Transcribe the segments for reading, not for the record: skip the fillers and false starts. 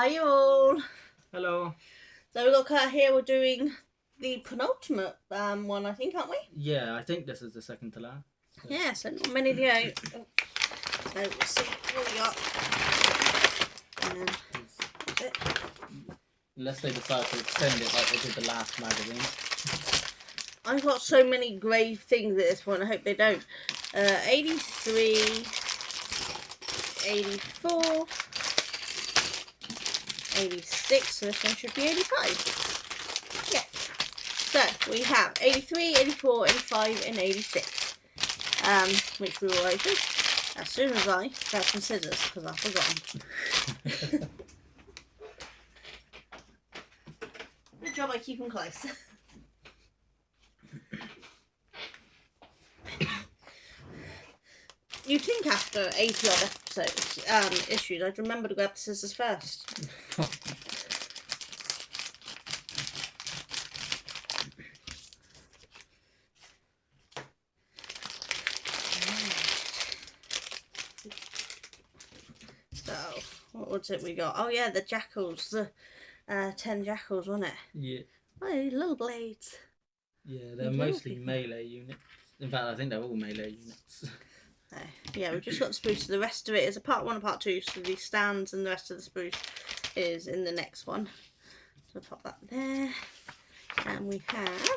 Hi all. Hello. So we've got Kurt here. We're doing the penultimate one, I think, aren't we? Yeah, I think this is the second to last. So. Yeah, so not many to go. So we'll see what we got. And then that's it. Unless they decide to extend it like they did the last magazine. I've got so many grey things at this point. I hope they don't. 83, 84, 86. So this one should be 85. Yes. So we have 83, 84, 85, and 86. Which we will open as soon as I grab some scissors because I've forgotten. Good job, I keep them close. You'd think after 80 odd episodes, issues, I'd remember to grab the scissors first. So, what was it we got? Oh yeah, the jackals, the 10 jackals, wasn't it? Yeah. Oh, little blades. Yeah, they're mostly melee units. In fact, I think they're all melee units. Yeah, we've just got the spruce. So the rest of it is a part 1 and part 2. So the stands and the rest of the spruce is in the next one. So I'll pop that there. And we have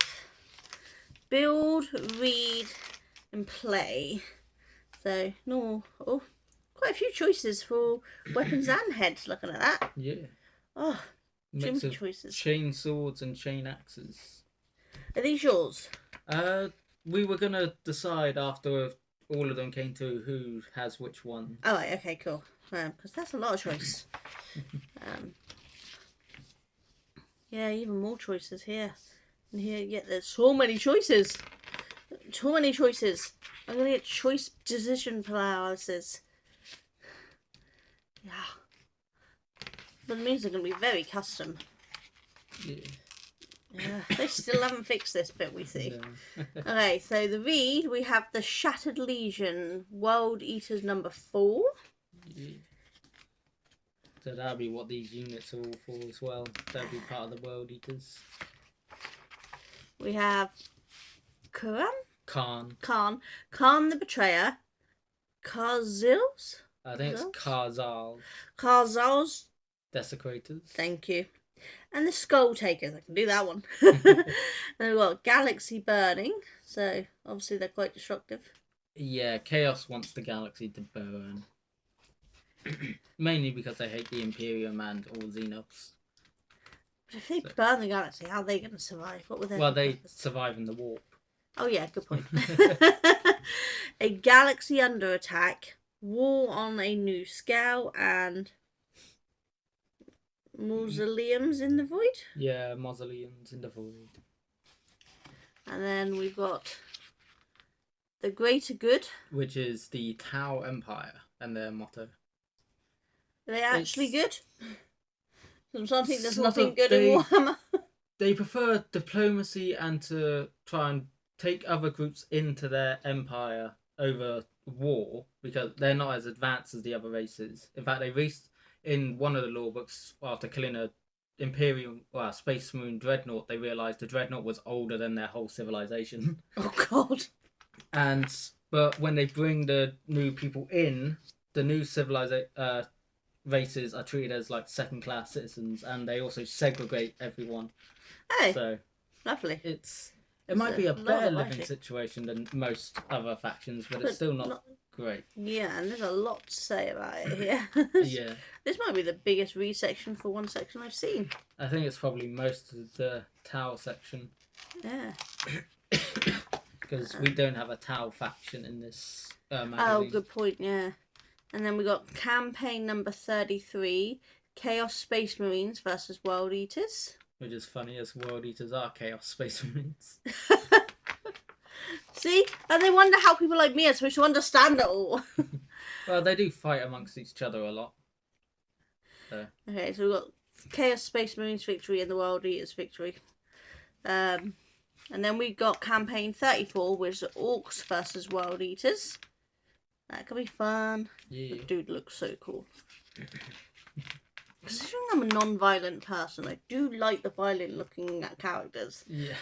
build, read, and play. So no, quite a few choices for weapons and heads. Looking at that. Yeah. Oh, too Mix many of choices. Chain swords and chain axes. Are these yours? We were gonna decide after all of them came through who has which one. Oh, right, okay, cool. Because that's a lot of choice. Yeah, even more choices here. And here, yeah, there's so many choices. Too many choices. I'm going to get choice decision paralysis. Yeah. But it means they're going to be very custom. Yeah. Yeah, they still haven't fixed this bit, we see. No. Okay, so the read, we have the Shattered Legion, World Eaters number 4. Yeah. So that'll be what these units are all for as well. That'll be part of the World Eaters. We have Khan the Betrayer, Karzils? I think it's Karzals. Desecrators. Thank you. And the Skull Takers. I can do that one. And we've got Galaxy Burning. So, obviously they're quite destructive. Yeah, Chaos wants the galaxy to burn. Mainly because they hate the Imperium and all Xenos. But if they burn the galaxy, how are they going to survive? What would they? Well, they survive in the warp. Oh yeah, good point. A Galaxy Under Attack, War on a New Scale, and Mausoleums in the Void? Yeah, Mausoleums in the Void. And then we've got the Greater Good. Which is the Tau Empire and their motto. Are they actually good? I'm starting to think there's nothing good in Warhammer. They prefer diplomacy and to try and take other groups into their empire over war because they're not as advanced as the other races. In fact, they raced in one of the lore books after killing a Space Marine dreadnought. They realised the dreadnought was older than their whole civilization. Oh God! But when they bring the new people in, the new races are treated as like second-class citizens, and they also segregate everyone. Hey, so lovely. It might be a better living situation than most other factions, but it's still not great. Yeah, and there's a lot to say about it here. Yeah. This might be the biggest read section for one section I've seen. I think it's probably most of the Tau section. Yeah. Because we don't have a Tau faction in this magazine. Oh, good point, yeah. And then we got campaign number 33, Chaos Space Marines versus World Eaters. Which is funny, as World Eaters are Chaos Space Marines. See? And they wonder how people like me are supposed to understand it all. Well, they do fight amongst each other a lot. So. Okay, so we've got Chaos Space Marines victory and the World Eaters victory. And then we got campaign 34, which is Orcs versus World Eaters. That could be fun. Yeah. The dude looks so cool. Considering I'm a non-violent person. I do like the violent looking characters. Yeah.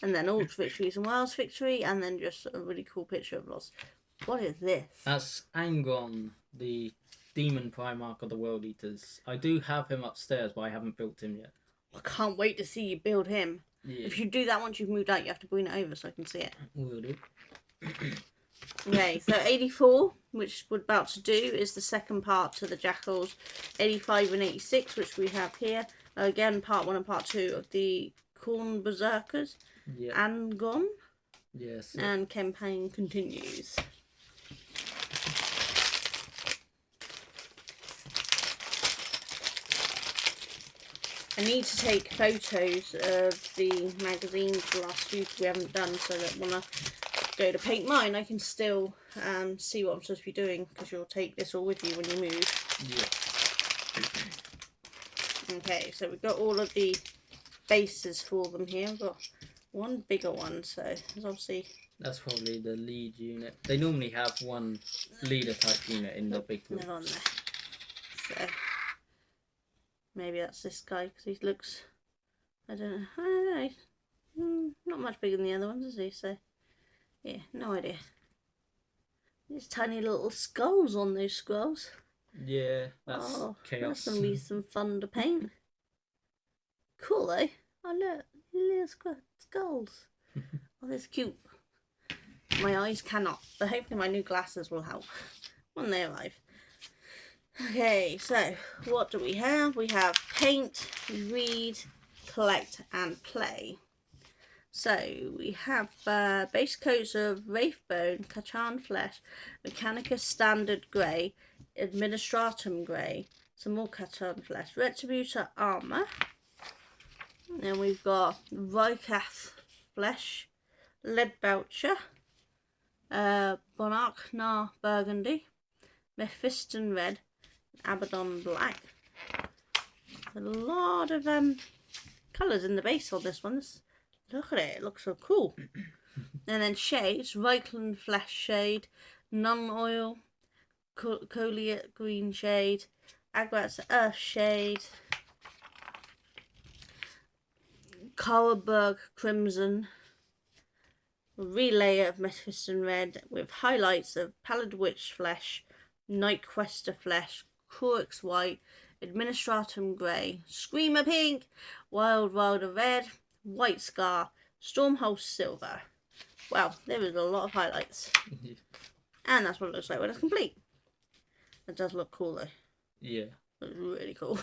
And then Orcs Victories and Wales Victory, and then just a really cool picture of Lost. What is this? That's Angron, the demon Primarch of the World Eaters. I do have him upstairs, but I haven't built him yet. I can't wait to see you build him. Yeah. If you do that once you've moved out, you have to bring it over so I can see it. Will do. Okay, so 84, which we're about to do, is the second part to the Jackals. 85 and 86, which we have here. Again, part 1 and part 2 of the Corn Berserkers. Yeah. And gone. Yes. And campaign continues. I need to take photos of the magazines the last few we haven't done, so that when I go to paint mine I can still see what I'm supposed to be doing, because you'll take this all with you when you move. Yeah. Okay, so we've got all of the bases for them here. We've got one bigger one, so there's obviously... That's probably the lead unit. They normally have one leader type unit in the big group. On there. So maybe that's this guy, because he looks, I don't know, not much bigger than the other ones, is he? So yeah, no idea. These tiny little skulls on those skulls. Yeah, that's chaos. That's gonna be some fun to paint. Cool though. Oh look, little skulls. Oh, that's cute. My eyes cannot, but hopefully my new glasses will help when they arrive. Okay, so what do we have? We have paint, read, collect and play. So we have base coats of Wraithbone, Kachan Flesh, Mechanicus Standard Grey, Administratum Grey, some more Kachan Flesh, Retributor Armour. Then we've got Rykath Flesh, Leadbelcher, Bonarchnar Burgundy, Mephiston Red, Abaddon Black. There's a lot of colours in the base on this one. Look at it, it looks so cool. And then shades, Reichland Flesh Shade, Non-Oil, Coleate Green Shade, Agrat's Earth Shade, Carlberg Crimson, relay of Mephiston Red with highlights of Pallid Witch Flesh, Nightquester Flesh, Corix White, Administratum Grey, Screamer Pink, Wild Wilder Red, White Scar, Stormhouse Silver. Wow, there is a lot of highlights. And that's what it looks like when it's complete. It does look cool though. Yeah. It's really cool.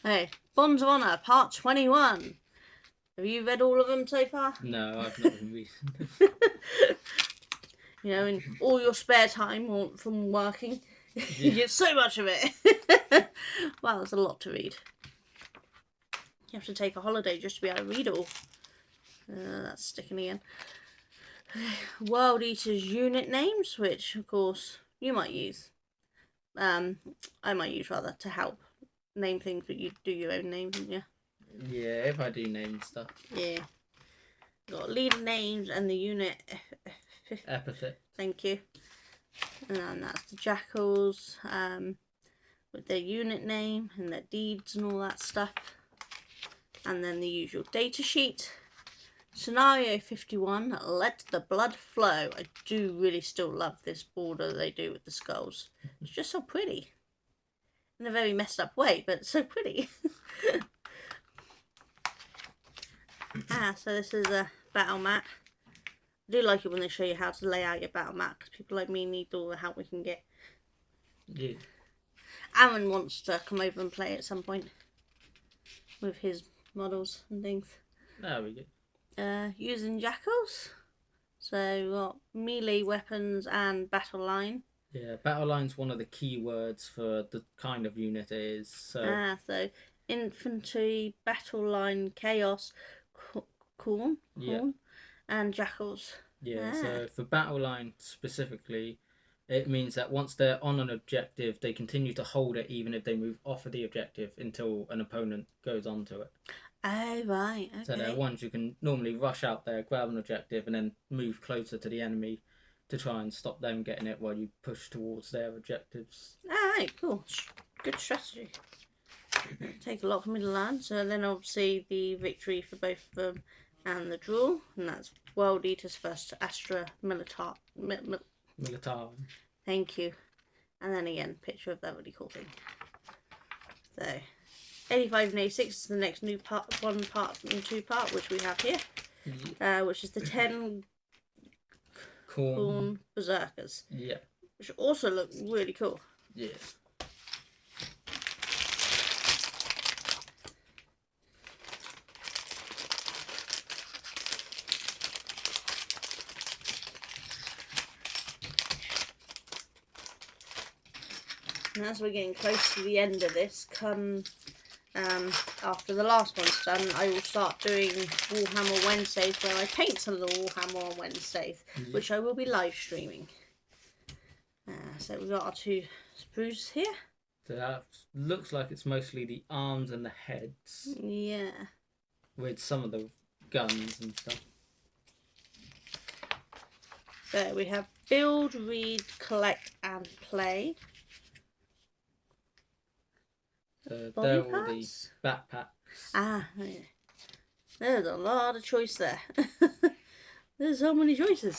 Okay, Bonds of Honor, part 21. Have you read all of them so far? No, I've not been reading. You know, in all your spare time or from working, you get so much of it. Wow, there's a lot to read. You have to take a holiday just to be able to read it all. That's sticking again. World Eaters unit names, which of course you might use. I might use rather to help name things, but you do your own names, don't you? Yeah, if I do name stuff. Yeah. Got leader names and the unit Epithet. Thank you. And then that's the Jackals with their unit name and their deeds and all that stuff. And then the usual data sheet. Scenario 51, Let the Blood Flow. I do really still love this border they do with the skulls. It's just so pretty. In a very messed up way, but so pretty. So this is a battle mat. I do like it when they show you how to lay out your battle mat, because people like me need all the help we can get. Yeah. Aaron wants to come over and play at some point with his models and things. There we go. Using Jackals. So we've got melee weapons and battle line. Yeah, battle line's one of the key words for the kind of unit it is. So infantry, battle line, chaos, corn, and jackals. Yeah, so for battle line specifically, it means that once they're on an objective, they continue to hold it even if they move off of the objective until an opponent goes onto it. Oh, right, okay. So they're ones you can normally rush out there, grab an objective, and then move closer to the enemy to try and stop them getting it while you push towards their objectives. Alright, cool. Good strategy. Take a lot for me to learn. So then obviously the victory for both of them and the draw. And that's World Eaters first Astra Militar. Militar. Thank you. And then again, picture of that really cool thing. So 85 and 86 is the next new part, one part and two part, which we have here. Yeah. Which is the 10 Corn Berserkers. Yeah. Which also look really cool. Yeah. And as we're getting close to the end of this, come after the last one's done, I will start doing Warhammer Wednesdays where I paint some of the Warhammer on Wednesdays, which I will be live streaming. So we've got our two sprues here. So that looks like it's mostly the arms and the heads. Yeah. With some of the guns and stuff. So we have build, read, collect and play. They're all the backpacks. Ah, yeah. There's a lot of choice there. There's so many choices.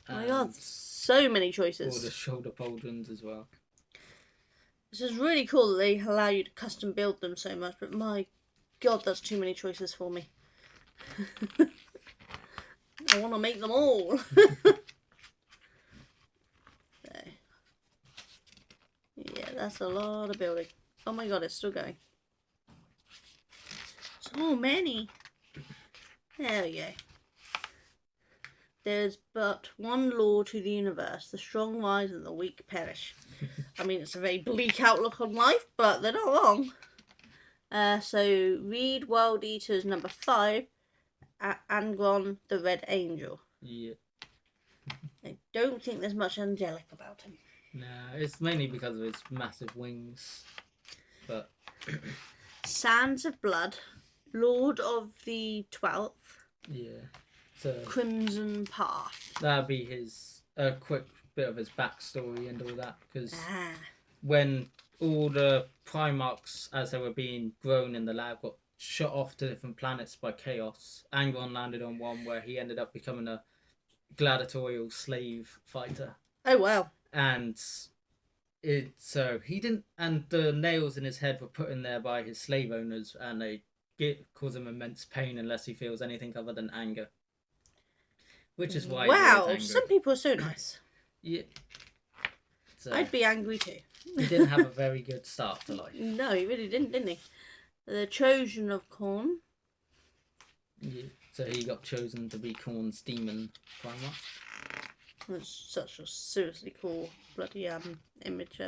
Oh my god, so many choices. All the shoulder pauldrons as well. This is really cool that they allow you to custom build them so much, but my god, that's too many choices for me. I want to make them all. Yeah, that's a lot of building. Oh my god, it's still going. So many. There we go. There's but one law to the universe. The strong rise and the weak perish. I mean, it's a very bleak outlook on life, but they're not wrong. So, read World Eaters number 5. Angron the Red Angel. Yeah. I don't think there's much angelic about him. No, it's mainly because of his massive wings. But Sands of Blood, Lord of the 12th. Yeah. So Crimson Path. That'd be his quick bit of his backstory and all that, because Ah. when all the Primarchs, as they were being grown in the lab, got shot off to different planets by Chaos, Angron landed on one where he ended up becoming a gladiatorial slave fighter. Oh wow. And he didn't, and the nails in his head were put in there by his slave owners, and they cause him immense pain unless he feels anything other than anger. Which is why wow, he angry. Some people are so nice. Yeah. So, I'd be angry too. He didn't have a very good start to life. No, he really didn't he? The Chosen of Khorne. Yeah. So he got chosen to be Khorne's demon Primarch. That's such a seriously cool bloody image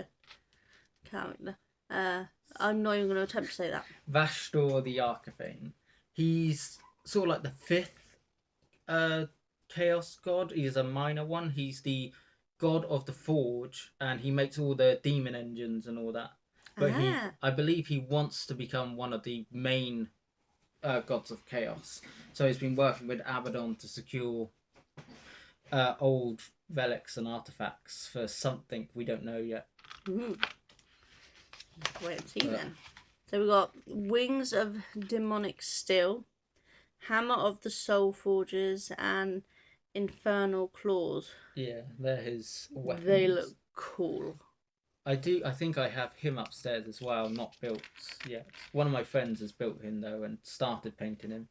character. I'm not even going to attempt to say that. Vashtor the Archithane. He's sort of like the 5th Chaos God. He's a minor one. He's the god of the Forge, and he makes all the demon engines and all that. But I believe he wants to become one of the main gods of Chaos. So he's been working with Abaddon to secure old relics and artifacts for something we don't know yet. Wait and see then. So we've got Wings of Demonic Steel, Hammer of the Soul Forges, and Infernal Claws. Yeah, they're his weapons. They look cool. I think I have him upstairs as well, not built yet. One of my friends has built him though and started painting him.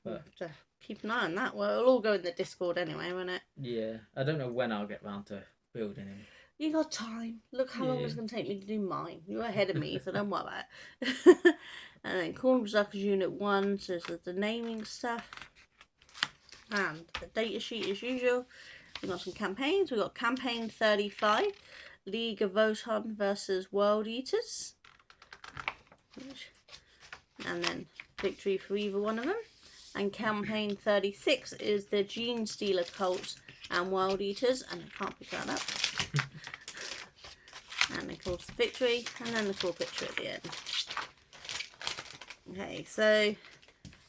We'll have to keep an eye on that. Well, it'll all go in the Discord anyway, won't it? Yeah, I don't know when I'll get round to building him. You got time. Look how long it's going to take me to do mine. You're ahead of me, so don't worry about it. And then Khorne Berserkers Unit 1, so there's the naming stuff. And the data sheet as usual. We've got some campaigns. We've got Campaign 35, League of Voton versus World Eaters. And then victory for either one of them. And Campaign 36 is the Gene Stealer Cults and World Eaters. And I can't pick that up. And of course the victory, and then the full picture at the end. Okay, so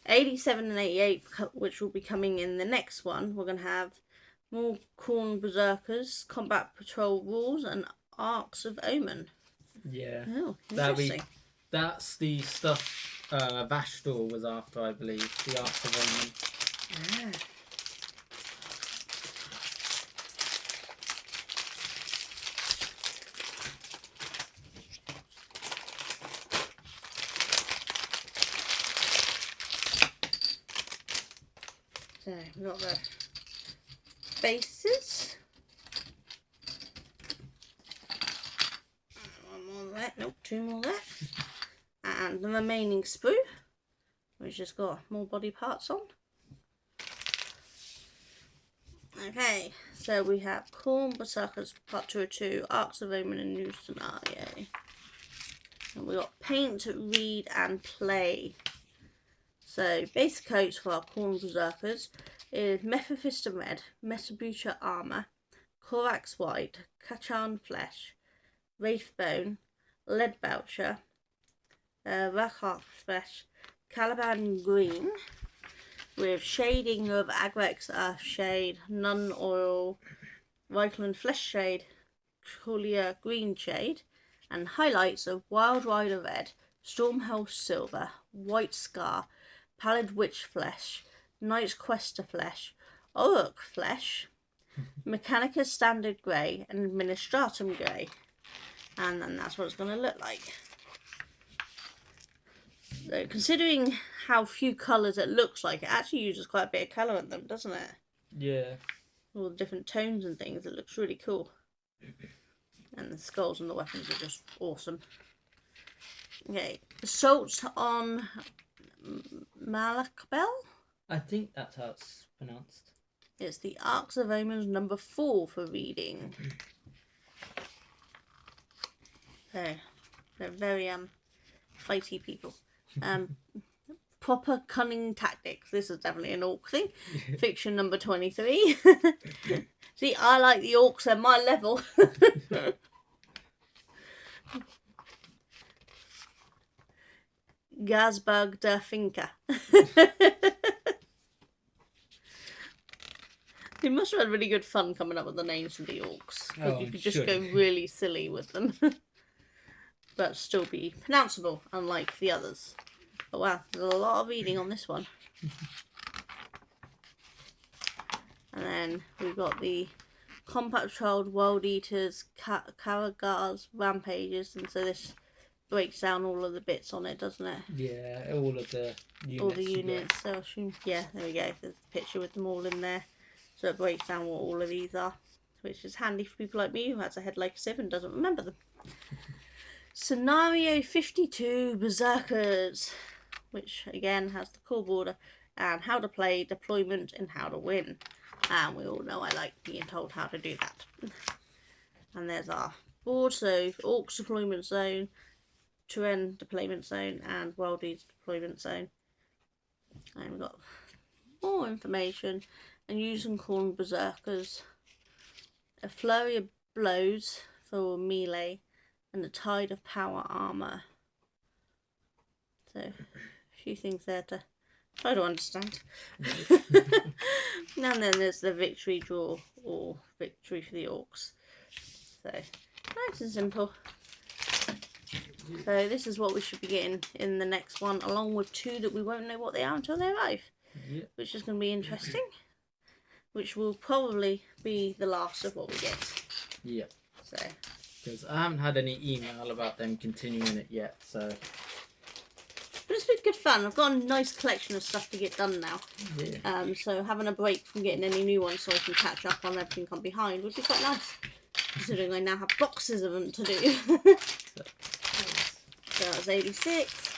87 and 88, which will be coming in the next one, we're going to have more Khorne Berserkers, Combat Patrol Rules, and Arcs of Omen. Yeah. Oh, interesting. That's the stuff Vashtor was after, I believe. The Arcs of Omen. Ah. So we've got the bases. One more there. Nope, two more there. And the remaining sprue, which has got more body parts on. Okay, so we have Corn Berserkers Part 2 of 2, Arcs of Omen, and New Scenario. And we got Paint, Read, and Play. So basic coats for our Corn Berserkers is Mephisto Red, Metabucha Armour, Korax White, Kachan Flesh, Wraithbone, Leadbelcher, Rakhark Flesh, Caliban Green, with shading of Agrex Earth Shade, Nun Oil, Reichland Flesh Shade, Colia Green Shade, and highlights of Wild Rider Red, Stormhouse Silver, White Scar, Pallid Witch Flesh, Knight's Quester Flesh, Orc Flesh, Mechanica Standard Grey, and Administratum Grey. And then that's what it's going to look like. So considering how few colours it looks like, it actually uses quite a bit of colour in them, doesn't it? Yeah. All the different tones and things, it looks really cool. And the skulls and the weapons are just awesome. Okay, Assault on Malakbel? I think that's how it's pronounced. It's the Arcs of Omens number 4 for reading. So, they're very fighty people. Proper Cunning Tactics. This is definitely an orc thing. Fiction number 23. See, I like the orcs at my level. Gazbug der Finca. They must have had really good fun coming up with the names of the orcs. Because you could just go really silly with them. But still be pronounceable, unlike the others. But wow, there's a lot of reading on this one. And then we've got the Compact Child, World Eaters, Karagars, Rampages, and so this breaks down all of the bits on it, doesn't it? Yeah, all of the units. All the units, so I assume, yeah, there we go. There's a picture with them all in there. So it breaks down what all of these are, which is handy for people like me who has a head like a sieve and doesn't remember them. Scenario 52, Berserkers, which again has the core border and how to play, deployment, and how to win. And we all know I like being told how to do that. And there's our board, so Orcs Deployment Zone, Turen Deployment Zone, and Worldies Deployment Zone. And we've got more information, and using Corn Berserkers, a flurry of blows for melee, and a tide of power armour. So, a few things there to try to understand. And then there's the victory draw, or victory for the orcs. So, nice and simple. So this is what we should be getting in the next one, along with 2 that we won't know what they are until they arrive. Yep. Which is going to be interesting. Which will probably be the last of what we get. Yep. So. Because I haven't had any email about them continuing it yet, so. But it's been good fun. I've got a nice collection of stuff to get done now. Yeah. So having a break from getting any new ones so I can catch up on everything I'm behind would be quite nice. Considering I now have boxes of them to do. So that was 86.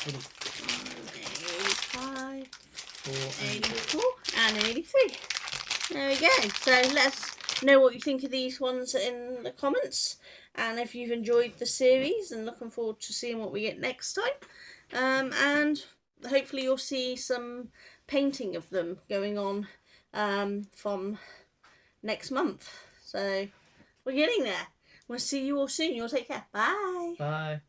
85. 84 and 83. There we go. So let's know what you think of these ones in the comments, and if you've enjoyed the series, and looking forward to seeing what we get next time. And hopefully you'll see some painting of them going on from next month. So we're getting there. We'll see you all soon. You'll take care. Bye. Bye.